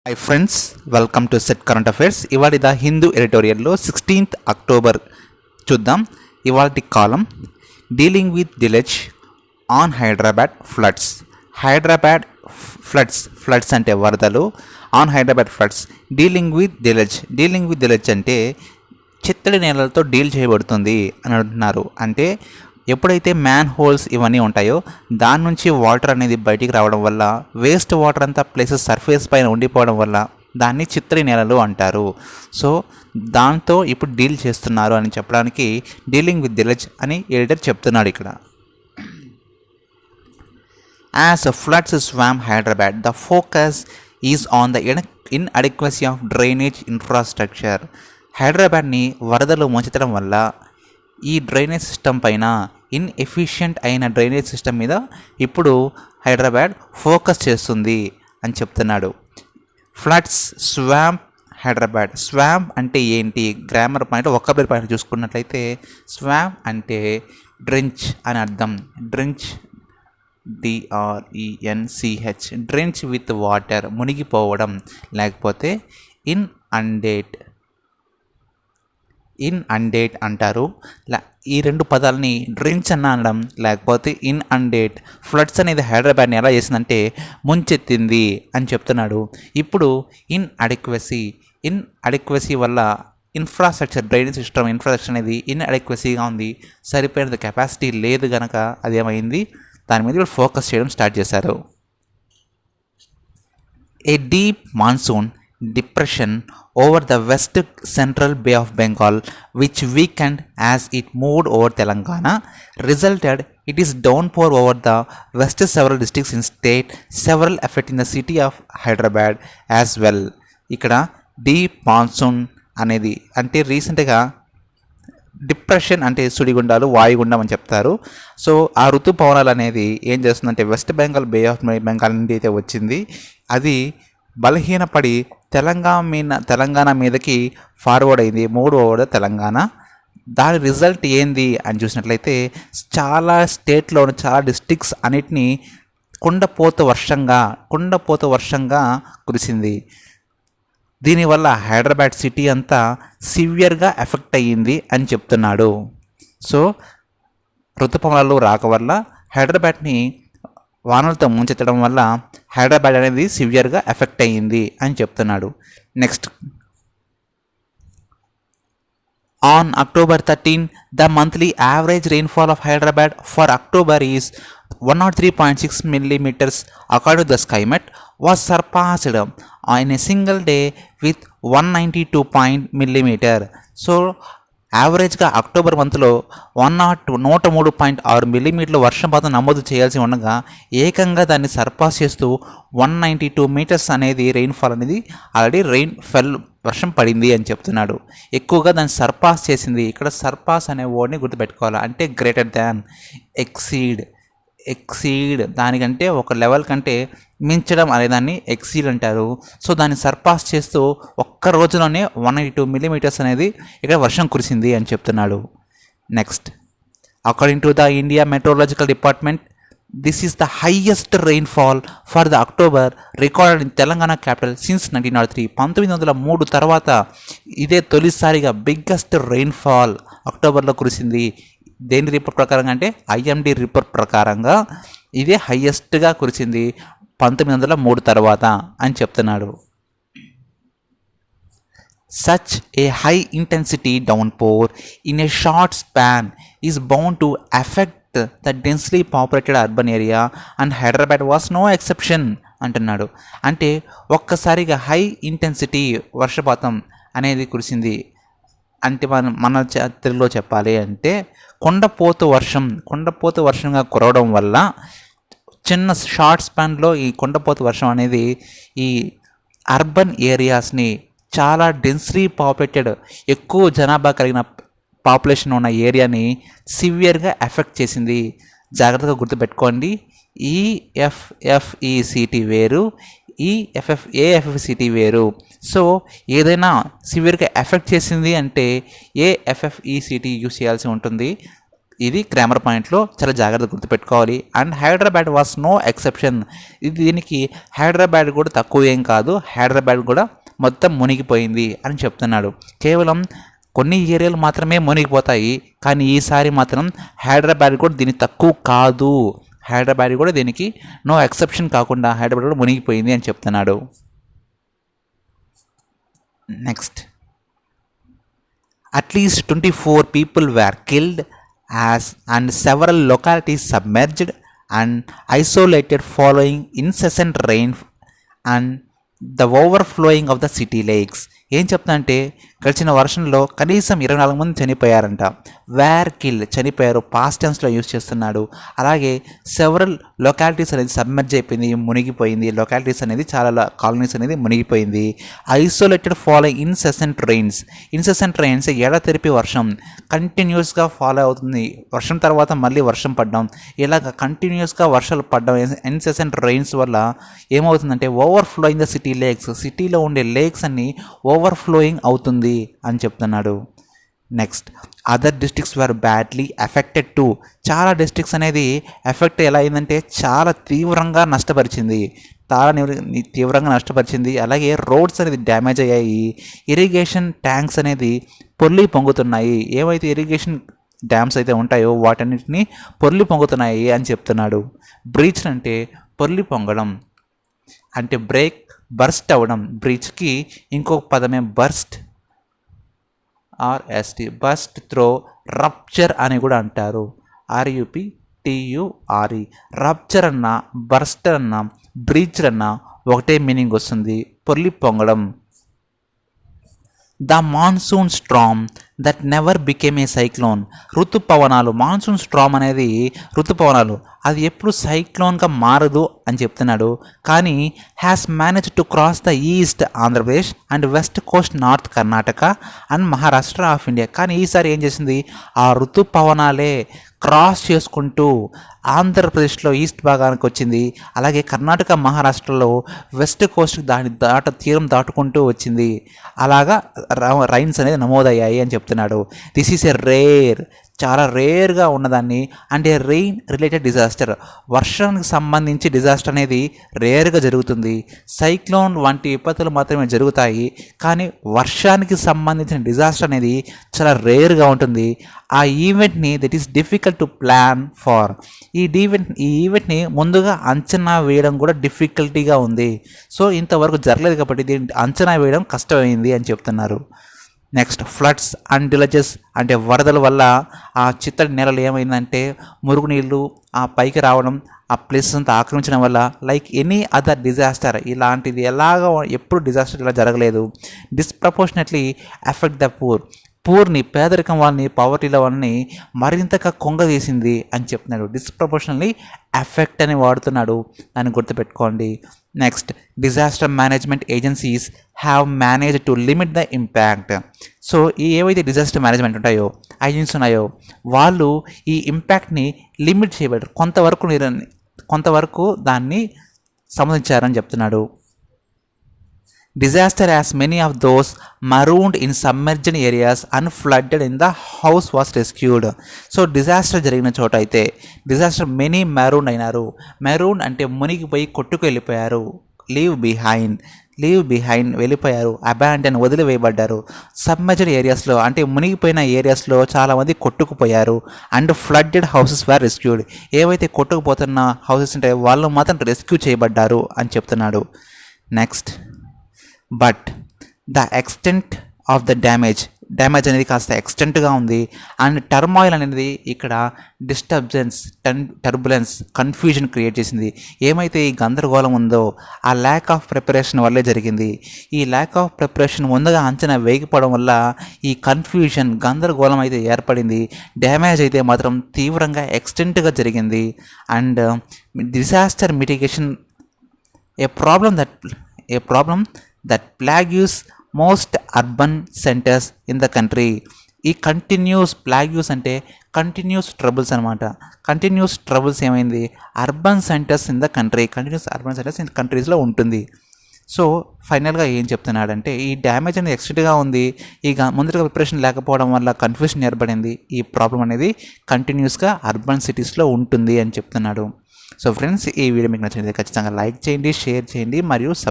High friends, welcome to set current affairs. ఇవాళ the Hindu ఎడిటోరియల్లో 16th October చూద్దాం. ఇవాళ column dealing with deluge on Hyderabad floods. Hyderabad floods అంటే వరదలు. On Hyderabad floods dealing with deluge అంటే చిత్తడి నేలలతో డీల్ చేయబడుతుంది అని అంటున్నారు. అంటే ఎప్పుడైతే మ్యాన్ హోల్స్ ఇవన్నీ ఉంటాయో దాని నుంచి వాటర్ అనేది బయటికి రావడం వల్ల వేస్ట్ వాటర్ అంతా ప్లేసెస్ సర్ఫేస్ పైన ఉండిపోవడం వల్ల దాన్ని చిత్తడి నేలలు అంటారు. సో దాంతో ఇప్పుడు డీల్ చేస్తున్నారు అని చెప్పడానికి డీలింగ్ విత్ డిలేజ్ అని ఎడిటర్ చెప్తున్నాడు ఇక్కడ. As floods swam Hyderabad, the focus is on the inadequacy of drainage infrastructure. హైదరాబాద్ని వరదలు ముంచడం వల్ల ఈ డ్రైనేజ్ సిస్టమ్ పైన ఇన్ఎఫిషియంట్ అయిన డ్రైనేజ్ సిస్టమ్ మీద ఇప్పుడు హైదరాబాద్ ఫోకస్ చేస్తుంది అని చెప్తున్నాడు. Floods swarm Hyderabad. స్వామ్ అంటే ఏంటి? గ్రామర్ పాయింట్ ఒక్కబేర్ పాయింట్ చూసుకున్నట్లయితే స్వామ్ అంటే డ్రెంచ్ అని అర్థం. Drench DRENCH drench with water, మునిగిపోవడం. లేకపోతే ఇన్ అండేట్ అంటారు. ఈ రెండు పదాలని డ్రెంచ్ అన్న అనడం లేకపోతే ఇన్ అండేట్. ఫ్లడ్స్ అనేది హైదరాబాద్ని ఎలా చేసిందంటే ముంచెత్తింది అని చెప్తున్నాడు. ఇప్పుడు ఇన్ అడిక్వసీ వల్ల డ్రైనేజ్ సిస్టమ్ ఇన్ఫ్రాస్ట్రక్చర్ అనేది ఇన్ అడిక్వసీగా ఉంది. సరిపోయినంత కెపాసిటీ లేదు కనుక అది ఏమైంది, దాని మీద కూడా ఫోకస్ చేయడం స్టార్ట్ చేశారు. ఏ deep monsoon depression over the west central Bay of Bengal, which weakened as it moved over Telangana, resulted it is downpour over the west several districts in state, several affecting the city of Hyderabad as well. ఇక్కడ deep monsoon అనేది అంటే రీసెంట్గా depression అంటే సుడిగుండాలు, వాయుగుండం అని చెప్తారు. So ఆ ఋతుపవనాలు అనేది ఏం చేస్తుందంటే West Bengal Bay of Bengal నుండి అయితే వచ్చింది. అది బలహీనపడి తెలంగాణ మీదకి ఫార్వర్డ్ అయింది, మూవ్ ఓవర్ తెలంగాణ. దాని రిజల్ట్ ఏంది అని చూసినట్లయితే చాలా స్టేట్లోని చాలా డిస్ట్రిక్ట్స్ అన్నిటినీ కుండపోత వర్షంగా కురిసింది. దీనివల్ల హైదరాబాద్ సిటీ అంతా సివియర్గా ఎఫెక్ట్ అయ్యింది అని చెప్తున్నాడు. సో ఋతుపవనాలు రాక వల్ల హైదరాబాద్ని వానలతో ముంచెత్తడం వల్ల హైదరాబాద్ అనేది సివియర్గా ఎఫెక్ట్ అయ్యింది అని చెప్తున్నాడు. Next, on October 13, the monthly average rainfall of Hyderabad for October is 103.6 millimeters according to the SkyMet, was surpassed in a single day with 192 millimeter. So యావరేజ్గా అక్టోబర్ మంత్లో 103.6 మిల్లీమీటర్ల వర్షపాతం నమోదు చేయాల్సి ఉండగా ఏకంగా దాన్ని సర్పాస్ చేస్తూ 192 మీటర్స్ అనేది రెయిన్ఫాల్ అనేది ఆల్రెడీ వర్షం పడింది అని చెప్తున్నాడు. ఎక్కువగా దాన్ని సర్పాస్ చేసింది. ఇక్కడ సర్పాస్ అనే వర్డ్ని గుర్తుపెట్టుకోవాలి. అంటే గ్రేటర్ దాన్, ఎక్సీడ్ దానికంటే ఒక లెవెల్ కంటే మించడం అనేదాన్ని ఎక్సీడ్ అంటారు. సో దాన్ని సర్పాస్ చేస్తూ ఒక్క రోజులోనే 192 మిల్లీమీటర్స్ అనేది ఇక్కడ వర్షం కురిసింది అని చెప్తున్నాడు. Next, according to the India meteorological department, this is the highest rainfall for the October recorded in Telangana capital since 1903. 1903 తర్వాత ఇదే తొలిసారిగా బిగ్గెస్ట్ రెయిన్ఫాల్ అక్టోబర్లో కురిసింది. దేని రిపోర్ట్ ప్రకారంగా అంటే IMD రిపోర్ట్ ప్రకారంగా ఇదే హైయెస్ట్గా కురిసింది 1903 తర్వాత అని చెప్తున్నాడు. Such a high intensity downpour in a short span is bound to effect the densely populated urban area and Hyderabad was no exception అంటున్నాడు. అంటే ఒక్కసారిగా హై ఇంటెన్సిటీ వర్షపాతం అనేది కురిసింది. అంటే మన తెలుగులో చెప్పాలి అంటే కొండపోత వర్షంగా కురవడం వల్ల చిన్న షార్ట్ స్పాన్లో ఈ కొండపోత వర్షం అనేది ఈ అర్బన్ ఏరియాస్ని, చాలా డెన్స్లీ పాపులేటెడ్ ఎక్కువ జనాభా కలిగిన పాపులేషన్ ఉన్న ఏరియాని సివియర్గా ఎఫెక్ట్ చేసింది. జాగ్రత్తగా గుర్తుపెట్టుకోండి. EFFECT వేరు, AFFCT వేరు. సో ఏదైనా సివియర్గా ఎఫెక్ట్ చేసింది అంటే AFFECT యూస్ చేయాల్సి ఉంటుంది. ఇది గ్రామర్ పాయింట్లో చాలా జాగ్రత్తగా గుర్తుపెట్టుకోవాలి. And Hyderabad was no exception. దీనికి హైదరాబాద్ కూడా తక్కువ ఏం కాదు, హైదరాబాద్ కూడా మొత్తం మునిగిపోయింది అని చెప్తున్నాడు. కేవలం కొన్ని ఏరియాలు మాత్రమే మునిగిపోతాయి, కానీ ఈసారి మాత్రం హైదరాబాద్ కూడా దీనికి తక్కువ కాదు, హైదరాబాద్ కూడా దీనికి నో ఎక్సెప్షన్ కాకుండా హైదరాబాద్ కూడా మునిగిపోయింది అని చెప్తున్నాడు. Next, at least 24 people were killed and several localities submerged and isolated following incessant rain and the overflowing of the city lakes. ఏం చెప్తా అంటే గడిచిన వర్షంలో కనీసం 24 మంది చనిపోయారంట. వేర్ కిల్ చనిపోయారు పాస్ట్ టెన్స్లో యూజ్ చేస్తున్నాడు. అలాగే సెవరల్ లొకాలిటీస్ అనేది సబ్మెర్జ్ అయిపోయింది, మునిగిపోయింది. లొకాలిటీస్ అనేది చాలా కాలనీస్ అనేది మునిగిపోయింది. ఐసోలేటెడ్ ఫాలోయింగ్ ఇన్సెసెంట్ రెయిన్స్ ఎడతెరిపి వర్షం కంటిన్యూస్గా ఫాలో అవుతుంది. వర్షం తర్వాత మళ్ళీ వర్షం పడ్డం, ఇలాగ కంటిన్యూస్గా వర్షాలు పడ్డం ఇన్సెసెంట్ రెయిన్స్ వల్ల ఏమవుతుందంటే ఓవర్ఫ్లోయింగ్ ద సిటీ లేక్స్, సిటీలో ఉండే లేక్స్ అన్ని ఓవర్ఫ్లోయింగ్ అవుతుంది అని చెప్తున్నాడు. Next, other districts were badly affected to. చాలా డిస్ట్రిక్ట్స్ అనేది ఎఫెక్ట్ ఎలా అయిందంటే చాలా తీవ్రంగా నష్టపరిచింది, అలాగే రోడ్స్ అనేది డ్యామేజ్ అయ్యాయి. ఇరిగేషన్ ట్యాంక్స్ అనేది పొంగుతున్నాయి. ఏవైతే ఇరిగేషన్ డ్యామ్స్ అయితే ఉంటాయో వాటన్నిటిని పొంగుతున్నాయి అని చెప్తున్నాడు. బ్రీచ్ అంటే పొంగడం అంటే బ్రేక్, బర్స్ట్ అవ్వడం. బ్రీచ్కి ఇంకొక పదమే బర్స్ట్, బర్స్ట్ త్రో, రప్చర్ అని కూడా అంటారు. RUPTURE. రప్చర్ అన్న, బర్స్ట్ అన్న, బ్రీచ్ అన్న ఒకటే మీనింగ్ వస్తుంది, పొంగడం. The monsoon storm that never became a cyclone. ఋతుపవనాలు, మాన్సూన్ స్ట్రామ్ అనేది ఋతుపవనాలు, అది ఎప్పుడు సైక్లోన్గా మారదు అని చెప్తున్నాడు. కానీ has manage to cross the east Andhra Pradesh and west coast north Karnataka and Maharashtra of India. కానీ ఈసారి ఏం చేసింది, ఆ ఋతుపవనాలే క్రాస్ చేసుకుంటూ ఆంధ్రప్రదేశ్లో ఈస్ట్ భాగానికి వచ్చింది, అలాగే కర్ణాటక మహారాష్ట్రలో వెస్ట్ కోస్ట్ తీరం దాటుకుంటూ వచ్చింది. అలాగా రైన్స్ అనేది నమోదయ్యాయి అని చెప్తున్నాడు. దిస్ ఈస్ ఎ రేర్, చాలా రేర్గా ఉన్నదాన్ని. అంటే రెయిన్ రిలేటెడ్ డిజాస్టర్, వర్షానికి సంబంధించి డిజాస్టర్ అనేది రేర్గా జరుగుతుంది. సైక్లోన్ వంటి విపత్తులు మాత్రమే జరుగుతాయి, కానీ వర్షానికి సంబంధించిన డిజాస్టర్ అనేది చాలా రేర్గా ఉంటుంది. ఆ ఈవెంట్ని that is difficult to plan for. ఈ ఈవెంట్ని ముందుగా అంచనా వేయడం కూడా డిఫికల్టీగా ఉంది. సో ఇంతవరకు జరగలేదు కాబట్టి దీన్ని అంచనా వేయడం కష్టమైంది అని చెప్తున్నారు. నెక్స్ట్, ఫ్లడ్స్ అండ్ డిలజెస్ అంటే వరదల వల్ల ఆ చిత్తడి నేలలు ఏమైందంటే మురుగునీళ్ళు ఆ పైకి రావడం, ఆ ప్లేసెస్ అంతా ఆక్రమించడం వల్ల లైక్ ఎనీ అదర్ డిజాస్టర్, ఇలాంటిది ఎప్పుడు డిజాస్టర్ ఇలా జరగలేదు. డిస్ప్రపోర్షనెట్లీ ఎఫెక్ట్ ద పూర్ని, పేదరికం వాళ్ళని, పవర్టీల వాళ్ళని మరింతగా కొంగదీసింది అని చెప్తున్నాడు. డిస్ప్రపోర్షనల్లీ ఎఫెక్ట్ అని వాడుతున్నాడు, దాన్ని గుర్తుపెట్టుకోండి. Next, disaster management agencies have manage to limit the impact. So ఈ ఏవైతే డిజాస్టర్ మేనేజ్మెంట్ ఉంటాయో, ఏజెన్సీస్ ఉన్నాయో, వాళ్ళు ఈ ఇంపాక్ట్ని లిమిట్ చేయబడ్డారు, కొంతవరకు దాన్ని సంబంధించారని చెప్తున్నాడు. Disaster as many of those marooned in submerged areas and flooded in the house was rescued. So disaster జరిగిన చోట అయితే మెనీ marooned అయినారు. మెరూన్ అంటే మునిగిపోయి కొట్టుకు వెళ్ళిపోయారు. లీవ్ బిహైండ్ వెళ్ళిపోయారు. అబాండన్ వదిలివేయబడ్డారు. సబ్మర్జ్డ్ ఏరియాస్లో అంటే మునిగిపోయిన ఏరియాస్లో చాలామంది కొట్టుకుపోయారు. And flooded houses were rescued. ఏవైతే కొట్టుకుపోతున్న హౌసెస్ ఉంటాయో వాళ్ళు మాత్రం రెస్క్యూ చేయబడ్డారు అని చెప్తున్నాడు. Next, but the extent of the damage అనేది కాస్త ఎక్స్టెంట్గా ఉంది. అండ్ టర్మాయిల్ అనేది ఇక్కడ టర్బులెన్స్, కన్ఫ్యూజన్ క్రియేట్ చేసింది. ఏమైతే ఈ గందరగోళం ఉందో ఆ ల్యాక్ ఆఫ్ ప్రిపరేషన్ వల్లే జరిగింది. ఈ ల్యాక్ ఆఫ్ ప్రిపరేషన్ ముందుగా అంచనా వేయకపోవడం వల్ల ఈ కన్ఫ్యూజన్, గందరగోళం అయితే ఏర్పడింది. డ్యామేజ్ అయితే మాత్రం తీవ్రంగా ఎక్స్టెంట్గా జరిగింది. And disaster mitigation A problem that plagues most urban centers in the country. ఈ ప్లాగ్యూస్ అంటే కంటిన్యూస్ ట్రబుల్స్ అనమాట. కంటిన్యూస్ ట్రబుల్స్ ఏమైంది, urban centres in the country, continuous urban centres in కంట్రీస్లో ఉంటుంది. సో ఫైనల్గా ఏం చెప్తున్నాడంటే ఈ డ్యామేజ్ అనేది ఎక్స్టెంట్గా ఉంది, ఇక ముందుగా ప్రిపరేషన్ లేకపోవడం వల్ల కన్ఫ్యూజన్ ఏర్పడింది, ఈ ప్రాబ్లం అనేది కంటిన్యూస్గా అర్బన్ సిటీస్లో ఉంటుంది అని చెప్తున్నాడు. సో ఫ్రెండ్స్, ఈ వీడియో మీకు నచ్చినట్లయితే ఖచ్చితంగా లైక్ చేయండి, షేర్ చేయండి మరియు